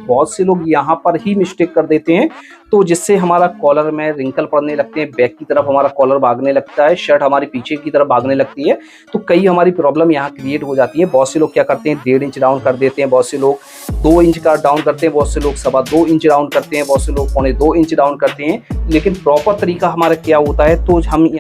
बहुत से लोग यहाँ पर ही मिस्टेक कर देते हैं, तो जिससे हमारा कॉलर में रिंकल पड़ने लगते हैं, बैक की तरफ हमारा कॉलर भागने लगता है, शर्ट हमारी पीछे की तरफ भागने लगती है। तो कई हमारी प्रॉब्लम यहाँ क्रिएट हो जाती है। बहुत से लोग क्या करते हैं, 1.5 इंच डाउन कर देते हैं, बहुत से लोग 2 इंच का डाउन करते हैं, बहुत से लोग 2.25 इंच डाउन करते हैं, बहुत से लोग 2.25 इंच डाउन करते हैं। लेकिन प्रॉपर तरीका हमारा क्या होता है, तो हम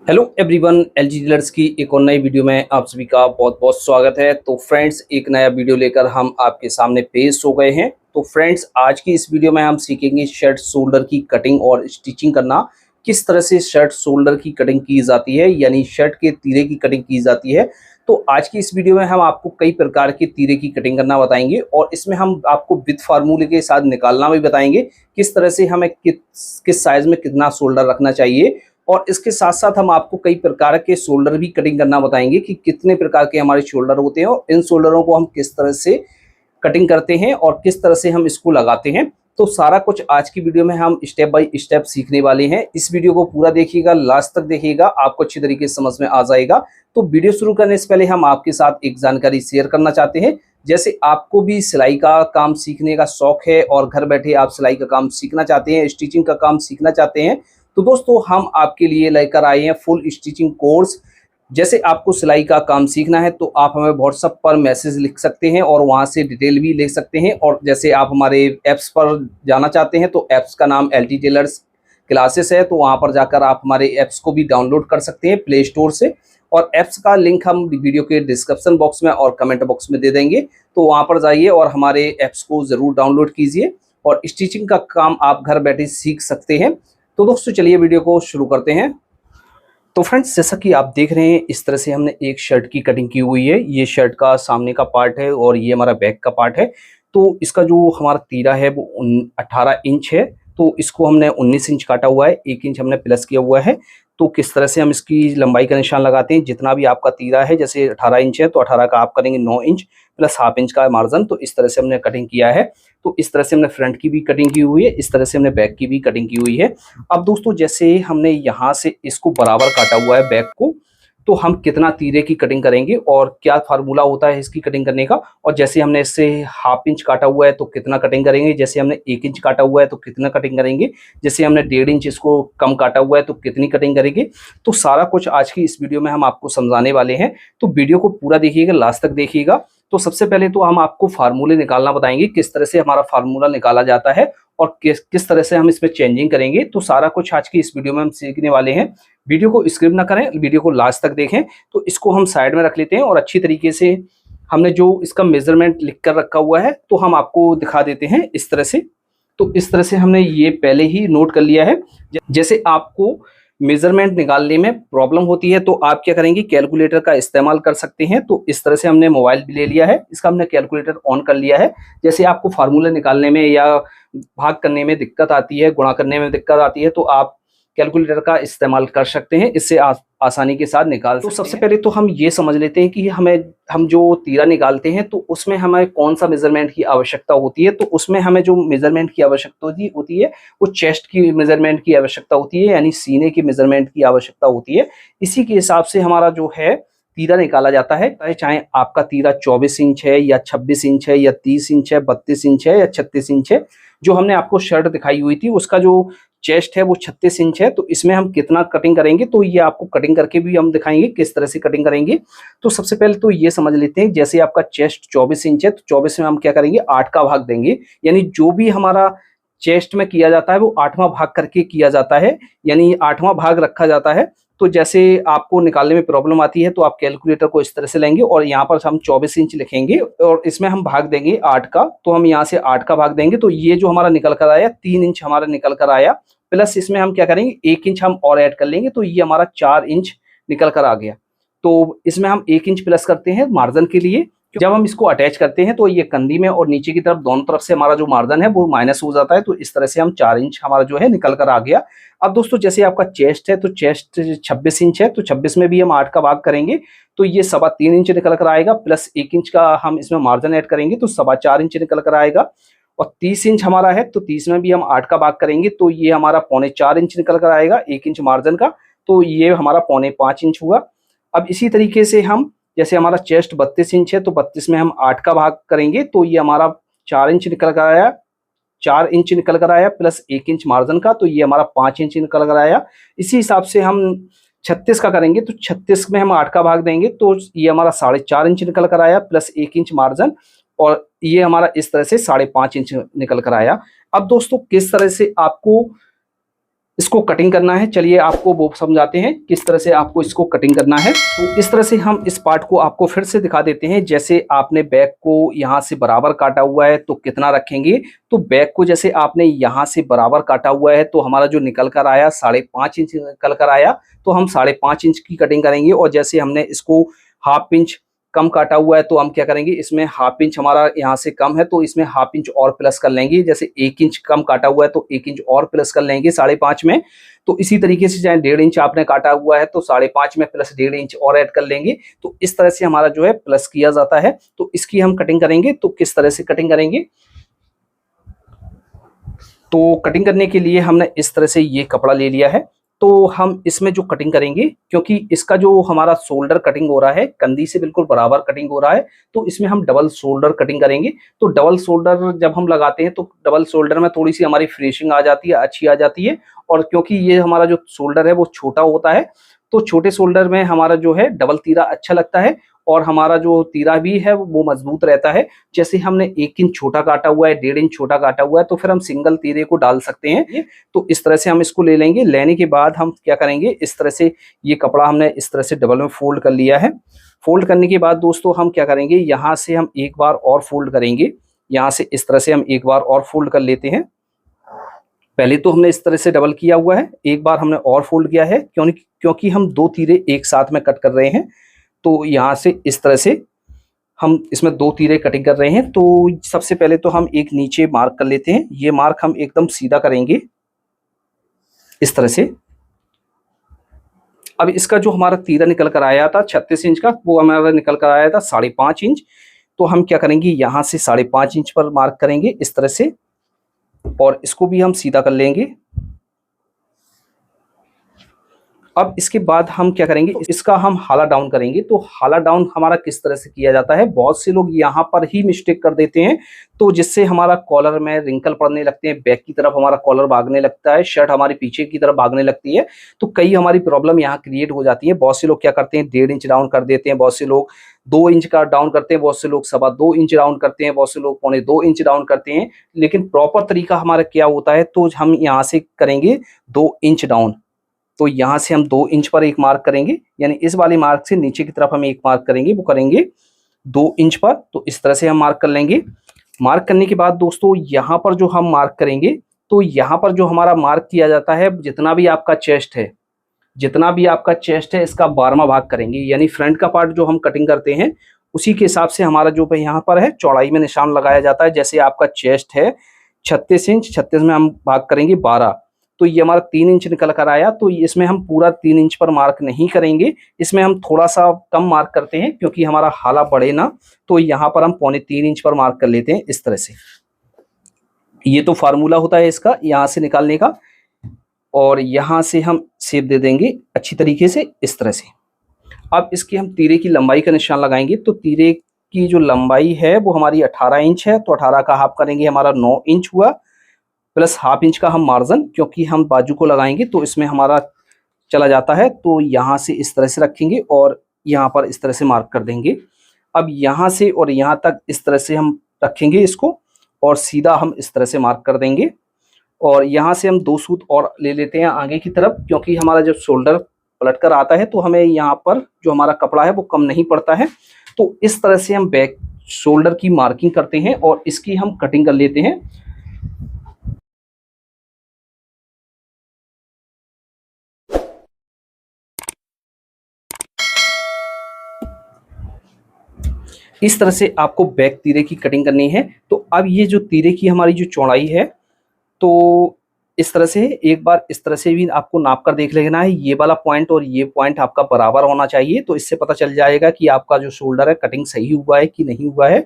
हेलो एवरीवन, एलजी डीलर्स की एक और नई वीडियो में आप सभी का बहुत बहुत स्वागत है। तो फ्रेंड्स, एक नया वीडियो लेकर हम आपके सामने पेश हो गए हैं। तो फ्रेंड्स, आज की इस वीडियो में हम सीखेंगे शर्ट शोल्डर की कटिंग और स्टिचिंग करना। किस तरह से शर्ट शोल्डर की कटिंग की जाती है, यानी शर्ट के तीरे की कटिंग की जाती है। तो आज की इस वीडियो में हम आपको कई प्रकार के तीरे की कटिंग करना बताएंगे और इसमें हम आपको विद फार्मूले के साथ निकालना भी बताएंगे, किस तरह से हमें किस साइज में कितना शोल्डर रखना चाहिए। और इसके साथ साथ हम आपको कई प्रकार के शोल्डर भी कटिंग करना बताएंगे कि कितने प्रकार के हमारे शोल्डर होते हैं और इन शोल्डरों को हम किस तरह से कटिंग करते हैं और किस तरह से हम इसको लगाते हैं। तो सारा कुछ आज की वीडियो में हम स्टेप बाय स्टेप सीखने वाले हैं। इस वीडियो को पूरा देखिएगा, लास्ट तक देखिएगा, आपको अच्छी तरीके से समझ में आ जाएगा। तो वीडियो शुरू करने से पहले हम आपके साथ एक जानकारी शेयर करना चाहते हैं। जैसे आपको भी सिलाई का काम सीखने का शौक है और घर बैठे आप सिलाई का काम सीखना चाहते हैं, स्टिचिंग का काम सीखना चाहते हैं, तो दोस्तों हम आपके लिए लेकर आए हैं फुल स्टिचिंग कोर्स। जैसे आपको सिलाई का काम सीखना है तो आप हमें व्हाट्सएप पर मैसेज लिख सकते हैं और वहां से डिटेल भी ले सकते हैं। और जैसे आप हमारे ऐप्स पर जाना चाहते हैं तो ऐप्स का नाम एलजी टेलर्स क्लासेस है, तो वहां पर जाकर आप हमारे ऐप्स को भी डाउनलोड कर सकते हैं प्ले स्टोर से। और ऐप्स का लिंक हम वीडियो के डिस्क्रिप्शन बॉक्स में और कमेंट बॉक्स में दे देंगे, तो वहां पर जाइए और हमारे ऐप्स को ज़रूर डाउनलोड कीजिए और स्टिचिंग का काम आप घर बैठे सीख सकते हैं। तो दोस्तों चलिए वीडियो को शुरू करते हैं। तो फ्रेंड्स, जैसा कि आप देख रहे हैं, इस तरह से हमने एक शर्ट की कटिंग की हुई है। ये शर्ट का सामने का पार्ट है और ये हमारा बैक का पार्ट है। तो इसका जो हमारा तीरा है वो 18 इंच है, तो इसको हमने 19 इंच काटा हुआ है, 1 इंच हमने प्लस किया हुआ है। तो किस तरह से हम इसकी लंबाई का निशान लगाते हैं, जितना भी आपका तीरा है, जैसे 18 इंच है तो 18 का आप करेंगे 9 इंच प्लस हाफ इंच का मार्जिन। तो इस तरह से हमने कटिंग किया है। तो इस तरह से हमने फ्रंट की भी कटिंग की हुई है, इस तरह से हमने बैक की भी कटिंग की हुई है। अब दोस्तों, जैसे हमने यहाँ से इसको बराबर काटा हुआ है बैक को, तो हम कितना तीरे की कटिंग करेंगे और क्या फार्मूला होता है इसकी कटिंग करने का। और जैसे हमने इससे हाफ इंच काटा हुआ है तो कितना कटिंग करेंगे, जैसे हमने 1 इंच काटा हुआ है तो कितना कटिंग करेंगे, जैसे हमने 1.5 इंच इसको कम काटा हुआ है तो कितनी कटिंग करेंगे। तो सारा कुछ आज की इस वीडियो में हम आपको समझाने वाले हैं। तो वीडियो को पूरा देखिएगा, लास्ट तक देखिएगा। तो सबसे पहले तो हम आपको फार्मूले निकालना बताएंगे, किस तरह से हमारा फार्मूला निकाला जाता है और किस तरह से हम इसमें चेंजिंग करेंगे। तो सारा कुछ आज की इस वीडियो में हम सीखने वाले हैं। वीडियो को स्किप ना करें, वीडियो को लास्ट तक देखें। तो इसको हम साइड में रख लेते हैं और अच्छी तरीके से हमने जो इसका मेजरमेंट लिख कर रखा हुआ है तो हम आपको दिखा देते हैं इस तरह से। तो इस तरह से हमने ये पहले ही नोट कर लिया है। जैसे आपको मेजरमेंट निकालने में प्रॉब्लम होती है तो आप क्या करेंगे, कैलकुलेटर का इस्तेमाल कर सकते हैं। तो इस तरह से हमने मोबाइल भी ले लिया है, इसका हमने कैलकुलेटर ऑन कर लिया है। जैसे आपको फार्मूले निकालने में या भाग करने में दिक्कत आती है, गुणा करने में दिक्कत आती है, तो आप कैलकुलेटर का इस्तेमाल कर सकते हैं, इससे आसानी के साथ निकाल सकते हैं। तो सबसे पहले तो हम ये समझ लेते हैं कि हम जो तीरा निकालते हैं तो उसमें हमें कौन सा मेजरमेंट की आवश्यकता होती है। तो उसमें हमें जो मेजरमेंट की आवश्यकता होती है वो चेस्ट की मेजरमेंट की आवश्यकता होती है, यानी सीने की मेजरमेंट की आवश्यकता होती है। इसी के हिसाब से हमारा जो है तीरा निकाला जाता है। चाहे आपका तीरा 24 इंच है या 26 इंच है या 30 इंच है, 32 इंच है या 36 इंच है। जो हमने आपको शर्ट दिखाई हुई थी उसका जो चेस्ट है वो 36 इंच है, तो इसमें हम कितना कटिंग करेंगे तो ये आपको कटिंग करके भी हम दिखाएंगे किस तरह से कटिंग करेंगे। तो सबसे पहले तो ये समझ लेते हैं, जैसे आपका चेस्ट 24 इंच है तो 24 में हम क्या करेंगे, 8 का भाग देंगे। यानी जो भी हमारा चेस्ट में किया जाता है वो 8वां भाग करके किया जाता है, यानी 8वां भाग रखा जाता है। तो जैसे आपको निकालने में प्रॉब्लम आती है तो आप कैलकुलेटर को इस तरह से लेंगे और यहाँ पर हम 24 इंच लिखेंगे और इसमें हम भाग देंगे 8 का। तो हम यहाँ से 8 का भाग देंगे तो ये जो हमारा निकल कर आया 3 इंच हमारा निकल कर आया, प्लस इसमें हम क्या करेंगे 1 इंच हम और ऐड कर लेंगे तो ये हमारा 4 इंच निकल कर आ गया। तो इसमें हम 1 इंच प्लस करते हैं मार्जिन के लिए। जब हम इसको अटैच करते हैं तो ये कंधी में और नीचे की तरफ दोनों तरफ से हमारा जो मार्जिन है वो माइनस हो जाता है। तो इस तरह से हम 4 इंच हमारा जो है निकल कर आ गया। अब दोस्तों, जैसे आपका चेस्ट है तो चेस्ट 26 इंच है तो 26 में भी हम 8 का भाग करेंगे तो ये 3.25 इंच निकल कर आएगा, प्लस 1 इंच का हम इसमें मार्जिन ऐड करेंगे तो 4.25 इंच निकल कर आएगा। और 30 इंच हमारा है तो 30 में भी हम 8 का भाग करेंगे तो ये हमारा 4.25 इंच निकल कर आएगा, 1 इंच मार्जिन का, तो ये हमारा 4.25 इंच हुआ। अब इसी तरीके से हम, जैसे हमारा चेस्ट 32 इंच है तो 32 में हम 8 का भाग करेंगे तो ये हमारा 4 इंच निकल कर आया, 4 इंच निकल कर आया प्लस 1 इंच मार्जिन का, तो ये हमारा 5 इंच निकल कर आया। इसी हिसाब से हम 36 का करेंगे तो 36 में हम 8 का भाग देंगे तो ये हमारा 4.5 इंच निकल कर आया प्लस 1 इंच मार्जिन, और ये हमारा इस तरह से 5.5 इंच निकल कर आया। अब दोस्तों किस तरह से आपको इसको कटिंग करना है, चलिए आपको वो समझाते हैं किस तरह से आपको इसको कटिंग करना है। तो इस तरह से हम इस पार्ट को आपको फिर से दिखा देते हैं। जैसे आपने बैक को यहाँ से बराबर काटा हुआ है तो कितना रखेंगे, तो बैक को जैसे आपने यहाँ से बराबर काटा हुआ है तो हमारा जो निकल कर आया 5.5 इंच निकल कर आया, तो हम 5.5 इंच की कटिंग करेंगे। और जैसे हमने इसको हाफ इंच कम काटा हुआ है तो हम क्या करेंगे, इसमें हाफ इंच हमारा यहाँ से कम है तो इसमें हाफ इंच और प्लस कर लेंगे। जैसे 1 इंच कम काटा हुआ है तो 1 इंच और प्लस कर लेंगे 5.5 में। तो इसी तरीके से चाहे 1.5 इंच आपने काटा हुआ है तो 5.5 में प्लस 1.5 इंच और ऐड कर लेंगे। तो इस तरह से हमारा जो है प्लस किया जाता है। तो इसकी हम कटिंग करेंगे। तो किस तरह से कटिंग करेंगे, तो कटिंग करने के लिए हमने इस तरह से ये कपड़ा ले लिया है। तो हम इसमें जो कटिंग करेंगे, क्योंकि इसका जो हमारा शोल्डर कटिंग हो रहा है कंधी से बिल्कुल बराबर कटिंग हो रहा है, तो इसमें हम डबल शोल्डर कटिंग करेंगे। तो डबल शोल्डर जब हम लगाते हैं तो डबल शोल्डर में थोड़ी सी हमारी फिनिशिंग आ जाती है, अच्छी आ जाती है। और क्योंकि ये हमारा जो शोल्डर है वो छोटा होता है, तो छोटे शोल्डर में हमारा जो है डबल तीरा अच्छा लगता है और हमारा जो तीरा भी है वो मजबूत रहता है। जैसे हमने 1 इंच छोटा काटा हुआ है, 1.5 इंच छोटा काटा हुआ है, तो फिर हम सिंगल तीरे को डाल सकते हैं। तो इस तरह से हम इसको ले लेंगे। लेने के बाद हम क्या करेंगे, इस तरह से ये कपड़ा हमने इस तरह से डबल में फोल्ड कर लिया है। फोल्ड करने के बाद दोस्तों हम क्या करेंगे, यहाँ से हम एक बार और फोल्ड करेंगे। यहाँ से इस तरह से हम एक बार और फोल्ड कर लेते हैं। पहले तो हमने इस तरह से डबल किया हुआ है, एक बार हमने और फोल्ड किया है क्योंकि हम 2 तीरे एक साथ में कट कर रहे हैं। तो यहाँ से इस तरह से हम इसमें 2 तीरे कटिंग कर रहे हैं। तो सबसे पहले तो हम एक नीचे मार्क कर लेते हैं। ये मार्क हम एकदम सीधा करेंगे इस तरह से। अब इसका जो हमारा तीरा निकल कर आया था 36 इंच का, वो हमारा निकल कर आया था 5.5 इंच। तो हम क्या करेंगे, यहाँ से 5.5 इंच पर मार्क करेंगे इस तरह से, और इसको भी हम सीधा कर लेंगे। अब इसके बाद हम क्या करेंगे, इसका हम हाला डाउन करेंगे। तो हाला डाउन हमारा किस तरह से किया जाता है, बहुत से लोग यहाँ पर ही मिस्टेक कर देते हैं, तो जिससे हमारा कॉलर में रिंकल पड़ने लगते हैं, बैक की तरफ हमारा कॉलर भागने लगता है, शर्ट हमारी पीछे की तरफ भागने लगती है। तो कई हमारी प्रॉब्लम यहाँ क्रिएट हो जाती है। बहुत से लोग क्या करते हैं, 1.5 इंच डाउन कर देते हैं, बहुत से लोग 2 इंच का डाउन करते हैं, बहुत से लोग 2.25 इंच डाउन करते हैं, बहुत से लोग 2.25 इंच डाउन करते हैं। लेकिन प्रॉपर तरीका हमारा क्या होता है, तो हम यहाँ से करेंगे 2 इंच डाउन। तो यहाँ से हम 2 इंच पर एक मार्क करेंगे, यानी इस वाले मार्क से नीचे की तरफ हम एक मार्क करेंगे, वो करेंगे 2 इंच पर। तो इस तरह से हम मार्क कर लेंगे। मार्क करने के बाद दोस्तों यहाँ पर जो हम मार्क करेंगे, तो यहाँ पर जो हमारा मार्क किया जाता है, जितना भी आपका चेस्ट है इसका 12वां भाग करेंगे। यानी फ्रंट का पार्ट जो हम कटिंग करते हैं उसी के हिसाब से हमारा जो यहाँ पर है चौड़ाई में निशान लगाया जाता है। जैसे आपका चेस्ट है 36 इंच, 36 में हम भाग करेंगे 12, तो ये हमारा 3 इंच निकल कर आया। तो इसमें हम पूरा 3 इंच पर मार्क नहीं करेंगे, इसमें हम थोड़ा सा कम मार्क करते हैं क्योंकि हमारा हाला बढ़े ना। तो यहाँ पर हम 3.25 इंच पर मार्क कर लेते हैं इस तरह से। ये तो फार्मूला होता है इसका यहाँ से निकालने का, और यहाँ से हम शेप दे देंगे अच्छी तरीके से इस तरह से। अब इसकी हम तीरे की लंबाई का निशान लगाएंगे। तो तीरे की जो लंबाई है वो हमारी 18 इंच है, तो 18 का हाफ करेंगे, हमारा 9 इंच हुआ, प्लस हाफ इंच का हम मार्जिन, क्योंकि हम बाजू को लगाएंगे तो इसमें हमारा चला जाता है। तो यहाँ से इस तरह से रखेंगे और यहाँ पर इस तरह से मार्क कर देंगे। अब यहाँ से और यहाँ तक इस तरह से हम रखेंगे इसको, और सीधा हम इस तरह से मार्क कर देंगे। और यहाँ से हम 2 सूत और ले लेते हैं आगे की तरफ, क्योंकि हमारा जब शोल्डर पलट कर आता है तो हमें यहाँ पर जो हमारा कपड़ा है वो कम नहीं पड़ता है। तो इस तरह से हम बैक शोल्डर की मार्किंग करते हैं और इसकी हम कटिंग कर लेते हैं। इस तरह से आपको बैक तीरे की कटिंग करनी है। तो अब ये जो तीरे की हमारी जो चौड़ाई है, तो इस तरह से एक बार इस तरह से भी आपको नाप कर देख लेना है। ये वाला पॉइंट और ये पॉइंट आपका बराबर होना चाहिए, तो इससे पता चल जाएगा कि आपका जो शोल्डर है कटिंग सही हुआ है कि नहीं हुआ है।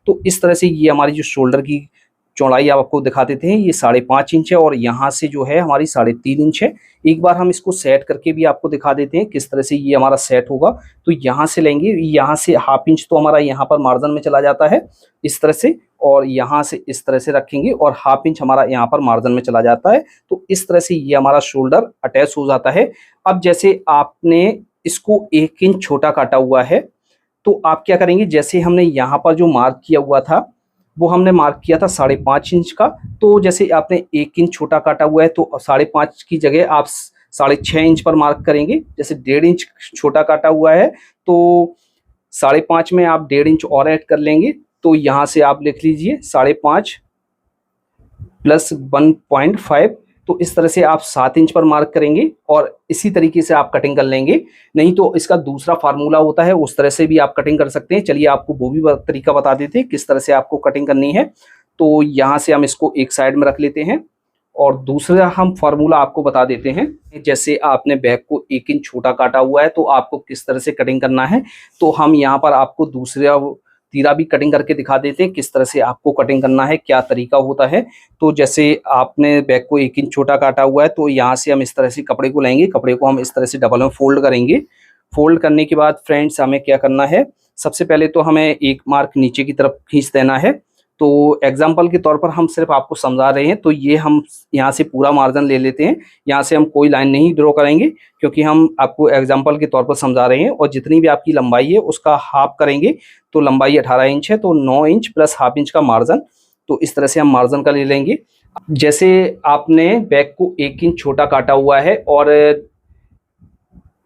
तो इस तरह से ये हमारी जो शोल्डर की चौड़ाई आपको दिखा देते हैं, ये 5.5 इंच है और यहाँ से जो है हमारी 3.5 इंच है। एक बार हम इसको सेट करके भी आपको दिखा देते हैं किस तरह से ये हमारा सेट होगा। तो यहाँ से लेंगे, यहाँ से 1/2 इंच तो हमारा यहाँ पर मार्जिन में चला जाता है इस तरह से, और यहाँ से इस तरह से रखेंगे और 1/2 इंच हमारा यहाँ पर मार्जिन में चला जाता है। तो इस तरह से ये हमारा शोल्डर अटैच हो जाता है। अब जैसे आपने इसको 1 इंच छोटा काटा हुआ है, तो आप क्या करेंगे, जैसे हमने यहाँ पर जो मार्क किया हुआ था वो हमने मार्क किया था 5.5 इंच का, तो जैसे आपने 1 इंच छोटा काटा हुआ है तो 5.5 की जगह आप 6.5 इंच पर मार्क करेंगे। जैसे 1.5 इंच छोटा काटा हुआ है तो 5.5 में आप 1.5 इंच और ऐड कर लेंगे। तो यहाँ से आप लिख लीजिए 5.5 प्लस 1.5, तो इस तरह से आप 7 इंच पर मार्क करेंगे और इसी तरीके से आप कटिंग कर लेंगे। नहीं तो इसका दूसरा फार्मूला होता है, उस तरह से भी आप कटिंग कर सकते हैं। चलिए आपको वो भी तरीका बता देते हैं किस तरह से आपको कटिंग करनी है। तो यहाँ से हम इसको एक साइड में रख लेते हैं और दूसरा हम फार्मूला आपको बता देते हैं। जैसे आपने बैक को 1 इंच छोटा काटा हुआ है तो आपको किस तरह से कटिंग करना है, तो हम यहाँ पर आपको दूसरा तीरा भी कटिंग करके दिखा देते हैं किस तरह से आपको कटिंग करना है, क्या तरीका होता है। तो जैसे आपने बैक को 1 इंच छोटा काटा हुआ है तो यहाँ से हम इस तरह से कपड़े को लेंगे, कपड़े को हम इस तरह से डबल में फोल्ड करेंगे। फोल्ड करने के बाद फ्रेंड्स हमें क्या करना है, सबसे पहले तो हमें एक मार्क नीचे की तरफ खींच देना है। तो एग्जाम्पल के तौर पर हम सिर्फ आपको समझा रहे हैं। तो ये हम यहाँ से पूरा मार्जिन ले लेते हैं, यहाँ से हम कोई लाइन नहीं ड्रॉ करेंगे क्योंकि हम आपको एग्जाम्पल के तौर पर समझा रहे हैं। और जितनी भी आपकी लंबाई है उसका हाफ करेंगे, तो लंबाई 18 इंच है तो 9 इंच प्लस 1/2 इंच का मार्जिन, तो इस तरह से हम मार्जिन का ले लेंगे। जैसे आपने बैक को 1 इंच छोटा काटा हुआ है और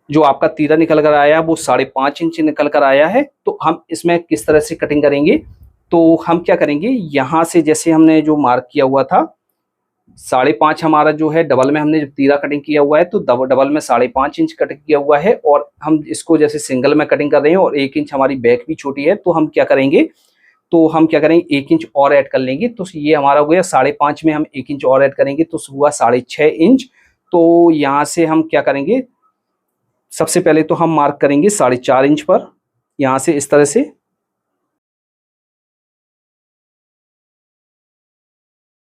जो आपका तीरा निकल कर आया है वो 5.5 इंच निकल कर आया है, तो हम इसमें किस तरह से कटिंग करेंगे। तो हम क्या करेंगे, यहाँ से जैसे हमने जो मार्क किया हुआ था 5.5 हमारा जो है डबल में हमने तीरा कटिंग किया हुआ है, तो डबल में 5.5 इंच कटिंग किया हुआ है और हम इसको जैसे सिंगल में कटिंग कर रहे हैं और 1 इंच हमारी बैक भी छोटी है। तो हम क्या करेंगे, 1 इंच और ऐड कर लेंगे। तो ये हमारा हो गया 5.5 में हम 1 इंच और ऐड करेंगे तो हुआ 6.5 इंच। तो यहाँ से हम क्या करेंगे, सबसे पहले तो हम मार्क करेंगे 4.5 इंच पर, यहाँ से इस तरह से,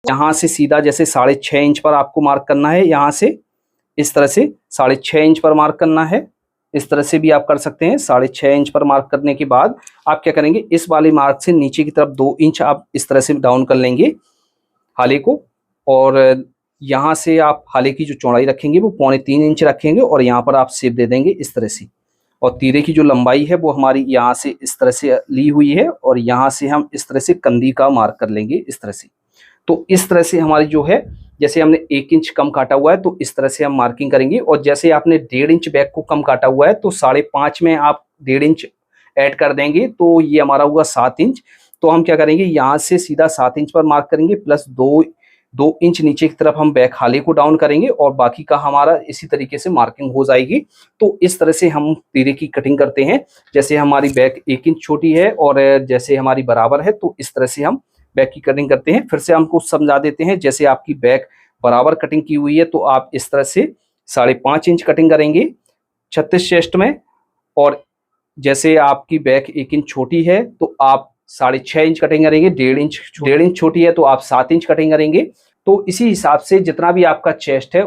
यहाँ से सीधा जैसे 6.5 इंच पर आपको मार्क करना है। यहाँ से इस तरह से 6.5 इंच पर मार्क करना है। इस तरह से भी आप कर सकते हैं। 6.5 इंच पर मार्क करने के बाद आप क्या करेंगे, इस वाले मार्क से नीचे की तरफ 2 इंच आप इस तरह से डाउन कर लेंगे हाले को, और यहाँ से आप हाले की जो चौड़ाई रखेंगे वो 3.25 इंच रखेंगे और यहाँ पर आप शेप दे देंगे इस तरह से। और तीरे की जो लंबाई है वो हमारी यहाँ से इस तरह से ली हुई है और यहाँ से हम इस तरह से कंधी का मार्क कर लेंगे इस तरह से। तो इस तरह से हमारी जो है, जैसे हमने 1 इंच कम काटा हुआ है तो इस तरह से हम मार्किंग करेंगे। और जैसे आपने 1.5 इंच बैक को कम काटा हुआ है तो 5.5 में आप 1.5 इंच ऐड कर देंगे, तो ये हमारा हुआ 7 इंच। तो हम क्या करेंगे, यहाँ से सीधा 7 इंच पर मार्क करेंगे प्लस 2 इंच नीचे की तरफ हम बैक हाले को डाउन करेंगे और बाकी का हमारा इसी तरीके से मार्किंग हो जाएगी। तो इस तरह से हम तीरे की कटिंग करते हैं। जैसे हमारी बैक 1 इंच छोटी है और जैसे हमारी बराबर है, तो इस तरह से हम बैक की कटिंग करते हैं। फिर से हमको समझा देते हैं। जैसे आपकी बैक बराबर कटिंग की हुई है तो आप इस तरह से 5.5 इंच कटिंग करेंगे 36 चेस्ट में, और जैसे आपकी बैक 1 इंच छोटी है तो आप 6.5 इंच कटिंग करेंगे। 1.5 इंच छोटी है तो आप 7 इंच कटिंग करेंगे। तो इसी हिसाब से जितना भी आपका चेस्ट है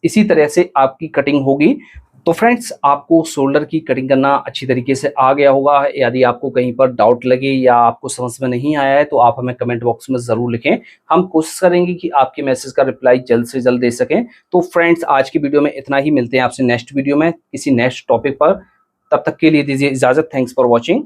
इसी तरह से आपकी कटिंग होगी। तो फ्रेंड्स, आपको शोल्डर की कटिंग करना अच्छी तरीके से आ गया होगा। यदि आपको कहीं पर डाउट लगे या आपको समझ में नहीं आया है तो आप हमें कमेंट बॉक्स में ज़रूर लिखें। हम कोशिश करेंगे कि आपके मैसेज का रिप्लाई जल्द से जल्द दे सकें। तो फ्रेंड्स, आज की वीडियो में इतना ही। मिलते हैं आपसे नेक्स्ट वीडियो में किसी नेक्स्ट टॉपिक पर। तब तक के लिए दीजिए इजाज़त। Thanks for watching.